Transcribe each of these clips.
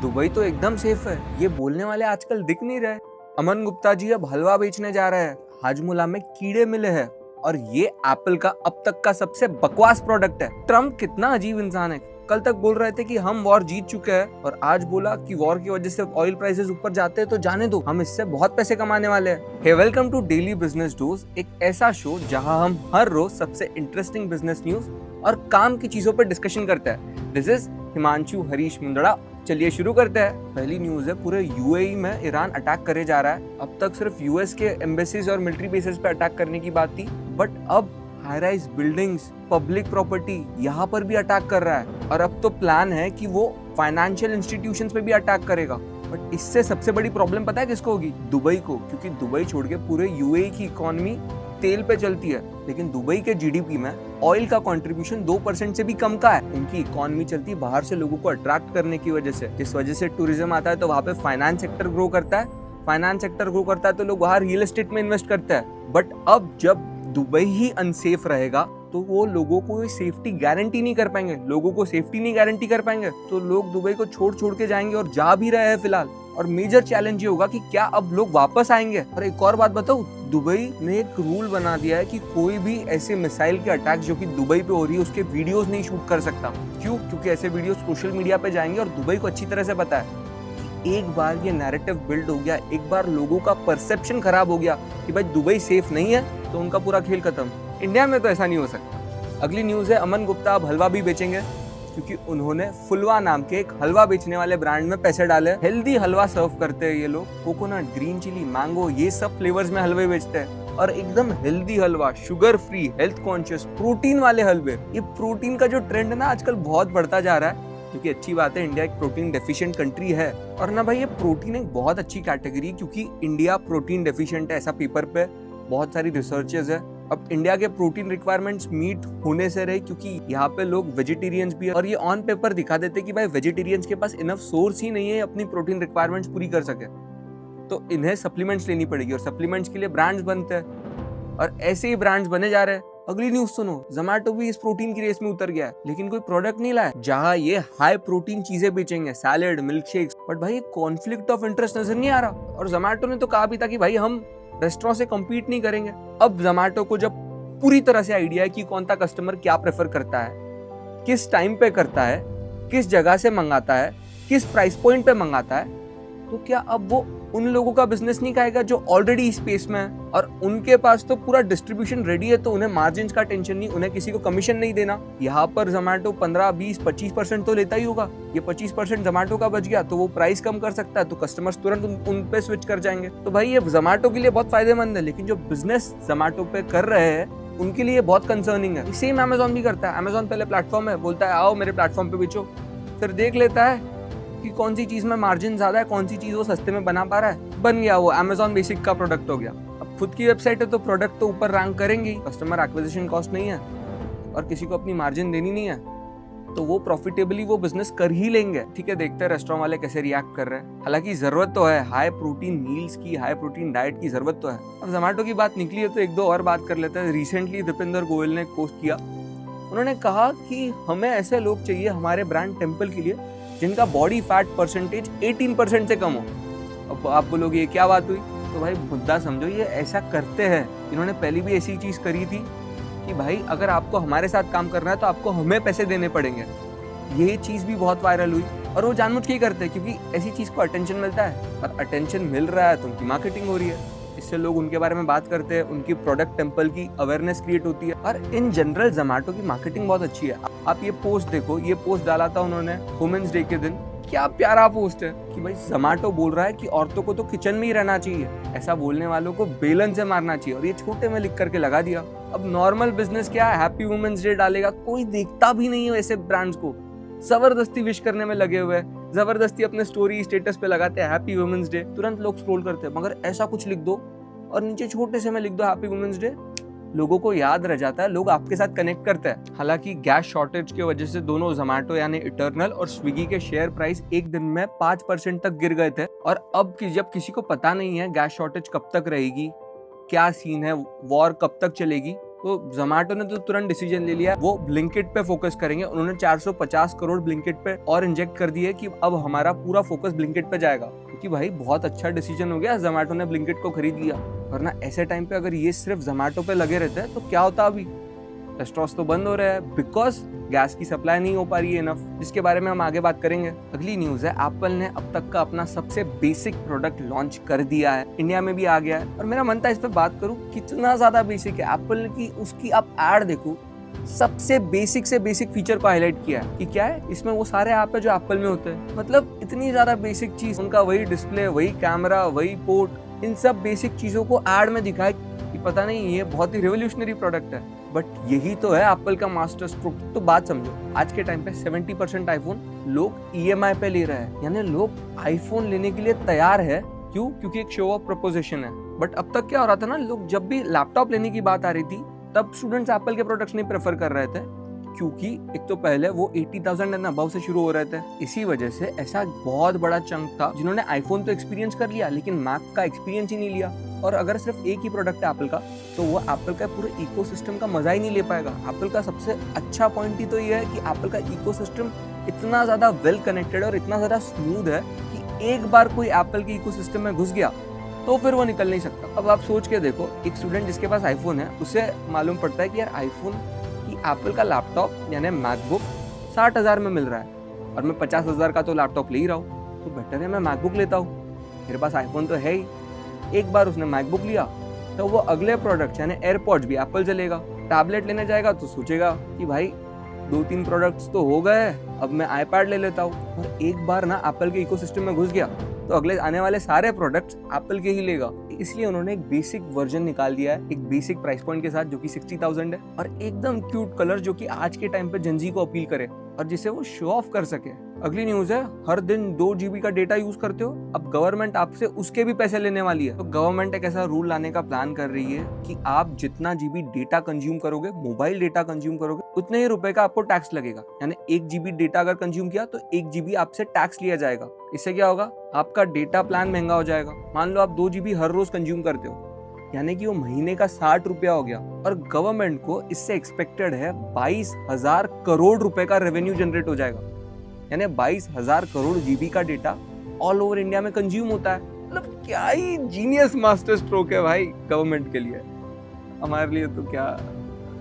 Dubai तो एकदम safe है, ये बोलने वाले आजकल दिख नहीं रहे। अमन गुप्ता जी अब हलवा बेचने जा रहे हैं, हाजमुला में कीड़े मिले हैं और ये एप्पल का अब तक का सबसे बकवास प्रोडक्ट है। ट्रम्प कितना अजीब इंसान है, कल तक बोल रहे थे कि हम वॉर जीत चुके हैं और आज बोला कि वॉर की वजह से ऑयल प्राइसेस ऊपर जाते हैं तो जाने दो, हम इससे बहुत पैसे कमाने वाले हैं। Hey welcome to daily business dose, एक ऐसा शो जहां हम हर रोज सबसे इंटरेस्टिंग बिजनेस न्यूज और काम की चीजों पर डिस्कशन करते हैं। This is Himanshu Harish Mundra. चलिए शुरू करते हैं। पहली न्यूज है, पूरे यूएई में ईरान अटैक करे जा रहा है। अब तक सिर्फ यूएस के एम्बेसीज और मिलिट्री बेसिस पे अटैक करने की बात थी, बट अब high rise buildings, public property, यहाँ पर भी अटैक कर रहा है और अब तो प्लान है कि वो फाइनेंशियल इंस्टीट्यूशंस पे भी अटैक करेगा। बट इससे सबसे बड़ी प्रॉब्लम पता है किसको होगी? दुबई को, क्योंकि दुबई छोड़ के पूरे यूएई की इकोनॉमी तेल पे चलती है, लेकिन दुबई के जीडीपी में ऑयल का कंट्रीब्यूशन 2% से भी कम का है। उनकी इकोनॉमी चलती है बाहर से लोगों को अट्रैक्ट करने की वजह से, जिस वजह से टूरिज्म आता है तो वहाँ पे फाइनेंस सेक्टर ग्रो करता है। फाइनेंस सेक्टर ग्रो करता है तो लोग वहाँ रियल एस्टेट में इन्वेस्ट करते हैं। बट अब जब दुबई ही अनसेफ रहेगा तो वो लोगों को सेफ्टी गारंटी नहीं कर पाएंगे, लोगों को सेफ्टी नहीं गारंटी कर पाएंगे तो लोग दुबई को छोड़ के जाएंगे और जा भी रहे हैं फिलहाल। और मेजर चैलेंज ये होगा कि क्या अब लोग वापस आएंगे। और एक और बात बताऊं, दुबई ने एक रूल बना दिया है कि कोई भी ऐसे मिसाइल के अटैक जो कि दुबई पे हो रही है उसके वीडियोस नहीं शूट कर सकता। क्यों? क्योंकि ऐसे वीडियो सोशल मीडिया पे जाएंगे और दुबई को अच्छी तरह से पता है कि एक बार ये नैरेटिव बिल्ड हो गया, एक बार लोगों का परसेप्शन खराब हो गया कि भाई दुबई सेफ नहीं है तो उनका पूरा खेल खत्म। इंडिया में तो ऐसा नहीं हो सकता। अगली न्यूज है, अमन गुप्ता अब हलवा भी बेचेंगे, क्योंकि उन्होंने फुलवा नाम के एक हलवा बेचने वाले ब्रांड में पैसे डाले। हेल्दी हलवा सर्व करते हैं ये लोग, कोकोनट, ग्रीन चिली, मैंगो, ये सब फ्लेवर्स में हलवे बेचते हैं और एकदम हेल्दी हलवा, sugar free, health conscious, protein वाले हलवे। ये प्रोटीन का जो ट्रेंड है ना आजकल बहुत बढ़ता जा रहा है, क्योंकि अच्छी बात है, इंडिया एक प्रोटीन डेफिशिएंट कंट्री है। और ना भाई, ये प्रोटीन एक बहुत अच्छी कैटेगरी, क्योंकि इंडिया प्रोटीन डेफिशिएंट है, ऐसा पेपर पे बहुत सारी रिसर्चेस है। अब इंडिया के प्रोटीन रिक्वायरमेंट्स मीट होने से रहे, क्योंकि यहाँ पे लोग वेजिटेरियंस भी है और ये ऑन पेपर दिखा देते कि भाई वेजिटेरियंस के पास इनफ सोर्स ही नहीं है अपनी प्रोटीन रिक्वायरमेंट्स पूरी कर सके, तो इन्हें सप्लीमेंट्स लेनी पड़ेगी और सप्लीमेंट्स के लिए ब्रांड्स बनते हैं और ऐसे ही ब्रांड्स बने जा रहे हैं। अगली न्यूज सुनो, जोमैटो भी इस प्रोटीन की रेस में उतर गया है, लेकिन कोई प्रोडक्ट नहीं लाया जहां ये हाई प्रोटीन चीजें बेचेंगे, सैलेड, मिल्क शेक्स। बट भाई कॉन्फ्लिक्ट ऑफ इंटरेस्ट नजर नहीं आ रहा। और जोमैटो ने तो कहा भी था कि भाई हम रेस्टोरेंट से कम्पीट नहीं करेंगे। अब जोमैटो को जब पूरी तरह से आइडिया है कि कौन सा कस्टमर क्या प्रेफर करता है, किस टाइम पे करता है, किस जगह से मंगाता है, किस प्राइस पॉइंट पे मंगाता है, तो क्या अब वो उन लोगों का बिजनेस नहीं खाएगा जो ऑलरेडी स्पेस में है और उनके पास तो पूरा डिस्ट्रीब्यूशन रेडी है, तो उन्हें मार्जिन का टेंशन नहीं, उन्हें किसी को कमीशन नहीं देना। यहाँ पर जोमैटो 15, 20, 25% तो लेता ही होगा। ये 25% जोमैटो का बच गया तो वो प्राइस कम कर सकता है, तो कस्टमर्स तुरंत उन पे स्विच कर जाएंगे। तो भाई ये जोमैटो के लिए बहुत फायदेमंद है, लेकिन जो बिजनेस जोमैटो पे कर रहे हैं उनके लिए बहुत कंसर्निंग है। सेम अमेजोन भी करता है। अमेजोन पहले प्लेटफॉर्म है, बोलता है आओ मेरे प्लेटफॉर्म पे बेचो, फिर देख लेता है कि कौन सी चीज में मार्जिन ज्यादा है, कौन सी चीज वो सस्ते में बना पा रहा है, बन गया वो अमेजोन बेसिक का प्रोडक्ट हो गया। अब खुद की वेबसाइट है तो प्रोडक्ट तो ऊपर रैंक करेंगे, कस्टमर एक्विजिशन कॉस्ट नहीं है और किसी को अपनी मार्जिन देनी नहीं है, तो वो प्रॉफिटेबली वो बिजनेस कर ही लेंगे। ठीक है, देखते हैं रेस्टोरेंट वाले कैसे रिएक्ट कर रहे हैं। हालांकि जरूरत तो है हाई प्रोटीन मील्स की, हाई प्रोटीन डाइट की जरूरत तो है। अब जोमैटो की बात निकली है तो एक दो और बात कर लेते हैं। रिसेंटली दीपेंद्र गोयल ने पोस्ट किया, उन्होंने कहा कि हमें ऐसे लोग चाहिए हमारे ब्रांड टेम्पल के लिए जिनका बॉडी फैट परसेंटेज 18% से कम हो। अब आप बोलोगे ये क्या बात हुई, तो भाई मुद्दा समझो, ये ऐसा करते हैं। इन्होंने पहले भी ऐसी चीज करी थी कि भाई अगर आपको हमारे साथ काम करना है तो आपको हमें पैसे देने पड़ेंगे। ये चीज भी बहुत वायरल हुई और वो जानबूझ के ही करते हैं, क्योंकि ऐसी चीज को अटेंशन मिलता है और अटेंशन मिल रहा है तो उनकी मार्केटिंग हो रही है, इससे लोग उनके बारे में बात करते हैं, उनकी प्रोडक्ट टेम्पल की अवेयरनेस क्रिएट होती है। और इन जनरल जोमैटो की मार्केटिंग बहुत अच्छी है। आप ये पोस्ट देखो, ये पोस्ट डाला था उन्होंने वुमेन्स डे के दिन, क्या प्यारा पोस्ट है कि भाई जोमैटो बोल रहा है कि औरतों को तो किचन में ही रहना चाहिए, ऐसा बोलने वालों को बेलन से मारना चाहिए, और ये छोटे में लिख करके लगा दिया। अब नॉर्मल बिजनेस क्या है, हैप्पी वुमेन्स डे डालेगा, कोई देखता भी नहीं है ऐसे ब्रांड्स को, जबरदस्ती विश करने में लगे हुए हैं, जबरदस्ती अपने स्टोरी स्टेटस पे लगाते हैं हैप्पी वुमेन्स डे, तुरंत लोग स्क्रॉल करते हैं। मगर ऐसा कुछ लिख दो और नीचे छोटे से में लिख दो हैप्पी वुमेन्स डे, लोगों को याद रह जाता है, लोग आपके साथ कनेक्ट करते हैं। हालांकि गैस शॉर्टेज की वजह से दोनों जोमैटो यानी इटर्नल और स्विगी के शेयर प्राइस एक दिन में 5% तक गिर गए थे। और अब जब किसी को पता नहीं है गैस शॉर्टेज कब तक रहेगी, क्या सीन है, वॉर कब तक चलेगी, तो जोमेटो ने तो तुरंत डिसीजन ले लिया, वो ब्लिंकिट पे फोकस करेंगे। उन्होंने 450 करोड़ ब्लिंकिट पे और इंजेक्ट कर दिए कि अब हमारा पूरा फोकस ब्लिंकिट पे जाएगा, क्योंकि भाई बहुत अच्छा डिसीजन हो गया, जोमेटो ने ब्लिंकिट को खरीद लिया। वरना ऐसे टाइम पे अगर ये सिर्फ जोमेटो पे लगे रहते हैं तो क्या होता अभी? रेस्टोरेंट्स तो बंद हो रहे हैं बिकॉज गैस की सप्लाई नहीं हो पा रही है इनफ, जिसके बारे में हम आगे बात करेंगे। अगली न्यूज है, एप्पल ने अब तक का अपना सबसे बेसिक प्रोडक्ट लॉन्च कर दिया है, इंडिया में भी आ गया है। और मेरा मन था इस पे बात करूं, कितना ज्यादा बेसिक है एप्पल की। उसकी आप ऐड देखो, सबसे बेसिक से बेसिक फीचर को हाईलाइट किया है कि क्या है इसमें, वो सारे ऐप है जो एप्पल में होते हैं। मतलब इतनी ज्यादा बेसिक चीज, उनका वही डिस्प्ले, वही कैमरा, वही पोर्ट, इन सब बेसिक चीजों को ऐड में दिखाया कि पता नहीं ये बहुत ही रिवोल्यूशनरी प्रोडक्ट है। बट यही तो है एप्पल का मास्टर स्ट्रोक। तो बात समझो, आज के टाइम पे 70% आईफोन लोग ईएमआई पे ले रहे हैं, यानी लोग आईफोन लेने के लिए तैयार है। क्यों? क्योंकि एक शो ऑफ प्रपोजिशन है। बट अब तक क्या हो रहा था ना, लोग जब भी लैपटॉप लेने की बात आ रही थी तब स्टूडेंट्स एप्पल के प्रोडक्ट्स नहीं प्रेफर कर रहे थे, क्योंकि एक तो पहले वो 80,000 एंड अबव से शुरू हो रहे थे। इसी वजह से ऐसा बहुत बड़ा चंक था जिन्होंने आईफोन तो एक्सपीरियंस कर लिया लेकिन मैक का एक्सपीरियंस ही नहीं लिया। और अगर सिर्फ एक ही प्रोडक्ट है एप्पल का, तो वो एप्पल का पूरे इकोसिस्टम का मजा ही नहीं ले पाएगा। एप्पल का सबसे अच्छा पॉइंट ही तो ये है कि एप्पल का इकोसिस्टम इतना ज्यादा वेल कनेक्टेड और इतना ज्यादा स्मूथ है कि एक बार कोई एप्पल के इकोसिस्टम में घुस गया तो फिर वो निकल नहीं सकता। अब आप सोच के देखो, एक स्टूडेंट जिसके पास आईफोन है उसे मालूम पड़ता है कि यार आईफोन की एप्पल का लैपटॉप यानी मैकबुक 60,000 में मिल रहा है और मैं 50,000 का तो लैपटॉप ले ही रहा हूँ, तो बेटर है मैं मैकबुक लेता हूँ। मेरे पास आईफोन तो है ही। एक बार उसने मैकबुक लिया तो वो अगले प्रोडक्ट यानी एयरपॉड्स भी एप्पल से लेगा। टैबलेट लेने जाएगा तो सोचेगा कि भाई 2-3 प्रोडक्ट्स तो हो गए, अब मैं आईपैड ले लेता हूँ। और एक बार ना एप्पल के इकोसिस्टम में घुस गया तो अगले आने वाले सारे प्रोडक्ट्स एप्पल के ही लेगा। इसलिए उन्होंने एक बेसिक वर्जन निकाल दिया है, एक बेसिक प्राइस पॉइंट के साथ, जो कि 60,000 है, और एकदम क्यूट कलर जो कि आज के टाइम पे जनजी को अपील करे और जिसे वो शो ऑफ कर सके। अगली न्यूज है, हर दिन 2 GB का डेटा यूज करते हो, अब गवर्नमेंट आपसे उसके भी पैसे लेने वाली है। तो गवर्नमेंट एक ऐसा रूल लाने का प्लान कर रही है कि आप जितना GB डेटा कंज्यूम करोगे, मोबाइल डेटा कंज्यूम करोगे, उतने ही रुपए का आपको टैक्स लगेगा। यानी 1 GB डेटा अगर कंज्यूम किया तो 1 GB आपसे टैक्स लिया जाएगा। इससे क्या होगा, आपका डेटा प्लान महंगा हो जाएगा। मान लो आप 2 GB हर रोज कंज्यूम करते हो, यानी कि वो महीने का 60 रुपया हो गया। और गवर्नमेंट को इससे एक्सपेक्टेड है 22,000 करोड़ रुपए का रेवेन्यू जनरेट हो जाएगा। यानी 22,000 करोड़ GB का डेटा ऑल ओवर इंडिया में कंज्यूम होता है। मतलब क्या ही जीनियस मास्टर स्ट्रोक है भाई गवर्नमेंट के लिए। हमारे लिए तो क्या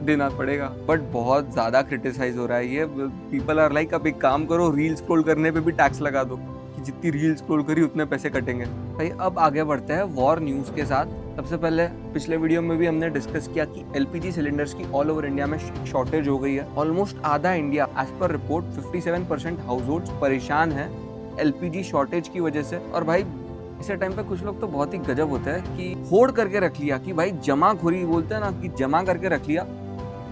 देना पड़ेगा। बट बहुत ज्यादा क्रिटिसाइज हो रहा है ये। पीपल आर लाइक, अब एक काम करो, रील स्क्रॉल करने पे भी टैक्स लगा दो कि जितनी रील स्क्रॉल करी उतने पैसे कटेंगे। भाई अब आगे बढ़ते हैं वॉर न्यूज के साथ। सबसे पहले पिछले वीडियो में भी हमने डिस्कस किया कि LPG सिलेंडर्स की ऑल ओवर इंडिया में शॉर्टेज हो गई है। ऑलमोस्ट आधा India, as per report 57% households परेशान है LPG शॉर्टेज की वजह से। और भाई इसे टाइम पे कुछ लोग तो बहुत ही गजब होते हैं कि होड़ करके रख लिया, कि भाई जमाखोरी बोलते हैं ना, कि जमा करके रख लिया,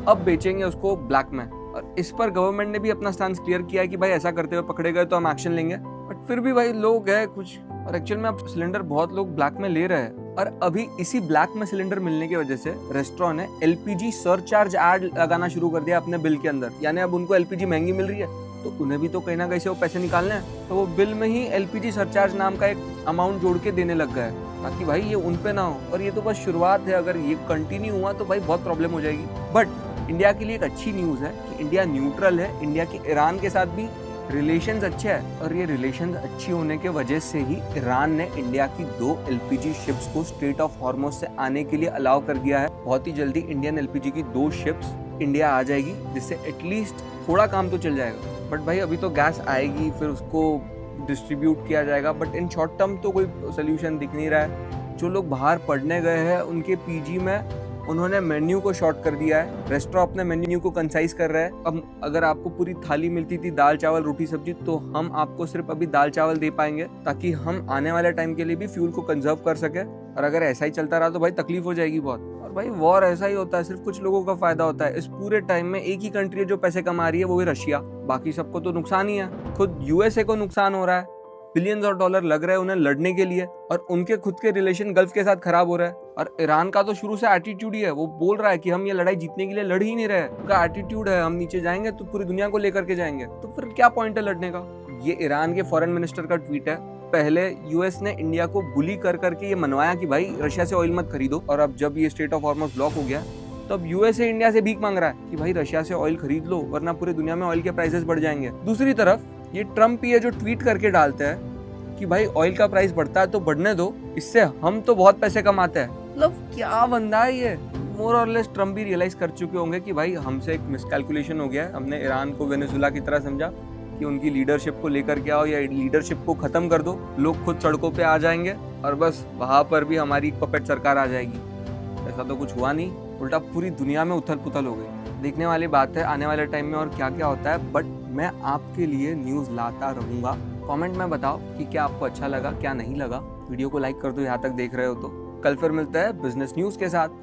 अब बेचेंगे उसको ब्लैक में। और इस पर गवर्नमेंट ने भी अपना स्टैंड क्लियर किया है कि भाई ऐसा करते हुए पकड़े गए तो हम एक्शन लेंगे। बट फिर भी भाई लोग है कुछ, और एक्चुअल में अब सिलेंडर बहुत लोग ब्लैक में ले रहे हैं। और अभी इसी ब्लैक में सिलेंडर मिलने की वजह से रेस्टोरेंट ने LPG सरचार्ज ऐड लगाना शुरू कर दिया अपने बिल के अंदर। यानी अब उनको LPG महंगी मिल रही है तो उन्हें भी तो कहीं ना कहीं से वो पैसे निकालने हैं, तो वो बिल में ही LPG सरचार्ज नाम का एक अमाउंट जोड़ के देने लग गए ताकि भाई ये उन पे ना हो। और ये तो बस शुरुआत है, अगर ये कंटिन्यू हुआ तो भाई बहुत प्रॉब्लम हो जाएगी। बट इंडिया के लिए एक अच्छी न्यूज है कि इंडिया न्यूट्रल है। इंडिया के ईरान के साथ भी रिलेशंस अच्छे हैं, और ये रिलेशंस अच्छी होने के वजह से ही ईरान ने इंडिया की 2 LPG शिप्स को स्ट्रेट ऑफ हॉर्मुज से आने के लिए अलाउ कर दिया है। बहुत ही जल्दी इंडियन LPG की 2 शिप्स इंडिया आ जाएगी, जिससे एटलीस्ट थोड़ा काम तो चल जाएगा। बट भाई अभी तो गैस आएगी, फिर उसको डिस्ट्रीब्यूट किया जाएगा, बट इन शॉर्ट टर्म तो कोई सोल्यूशन दिख नहीं रहा है। जो लोग बाहर पढ़ने गए हैं उनके PG में उन्होंने मेन्यू को शॉर्ट कर दिया है। रेस्टोरेंट अपने मेन्यू को कंसाइज कर रहा है। अब अगर आपको पूरी थाली मिलती थी दाल चावल रोटी सब्जी, तो हम आपको सिर्फ अभी दाल चावल दे पाएंगे ताकि हम आने वाले टाइम के लिए भी फ्यूल को कंजर्व कर सके। और अगर ऐसा ही चलता रहा तो भाई तकलीफ हो जाएगी बहुत। और भाई वॉर ऐसा ही होता है, सिर्फ कुछ लोगों का फायदा होता है। इस पूरे टाइम में एक ही कंट्री है जो पैसे कमा रही है, वो है रशिया। बाकी सबको तो नुकसान ही है। खुद USA को नुकसान हो रहा है, बिलियंस ऑफ डॉलर लग रहे हैं उन्हें लड़ने के लिए, और उनके खुद के रिलेशन गल्फ के साथ खराब हो रहा है। और ईरान का तो शुरू से एटीट्यूड ही है, वो बोल रहा है कि हम ये लड़ाई जीतने के लिए लड़ ही नहीं रहे। उनका एटीट्यूड है हम नीचे जाएंगे तो पूरी दुनिया को लेकर के जाएंगे, तो फिर क्या पॉइंट है लड़ने का। ये ईरान के फॉरेन मिनिस्टर का ट्वीट है। पहले US ने इंडिया को बुली कर करके ये मनवाया कि भाई रशिया से ऑयल मत खरीदो, और अब जब ये स्ट्रेट ऑफ हॉर्मुज ब्लॉक हो गया तो अब यूएसए इंडिया से भीख मांग रहा है कि भाई रशिया से ऑयल खरीद लो वरना पूरी दुनिया में ऑयल के प्राइसेस बढ़ जाएंगे। दूसरी तरफ ये ट्रम्प ही है जो ट्वीट करके डालते हैं कि भाई ऑयल का प्राइस बढ़ता है तो बढ़ने दो, इससे हम तो बहुत पैसे कमाते हैं। मतलब क्या बंदा है ये। मोर और लेस ट्रम्प भी रियलाइज कर चुके होंगे कि भाई हमसे एक मिसकैलकुलेशन हो गया है, हमने ईरान को वेनेजुला की तरह समझा कि उनकी लीडरशिप को लेकर के आओ या लीडरशिप को खत्म कर दो, लोग खुद सड़कों पे आ जाएंगे और बस वहां पर भी हमारी पपेट सरकार आ जाएगी। ऐसा तो कुछ हुआ नहीं, उल्टा पूरी दुनिया में उथल पुथल हो गई। देखने वाली बात है आने वाले टाइम में और क्या क्या होता है, बट मैं आपके लिए न्यूज़ लाता रहूँगा। कमेंट में बताओ कि क्या आपको अच्छा लगा क्या नहीं लगा। वीडियो को लाइक कर दो यहाँ तक देख रहे हो तो। कल फिर मिलते हैं बिजनेस न्यूज़ के साथ।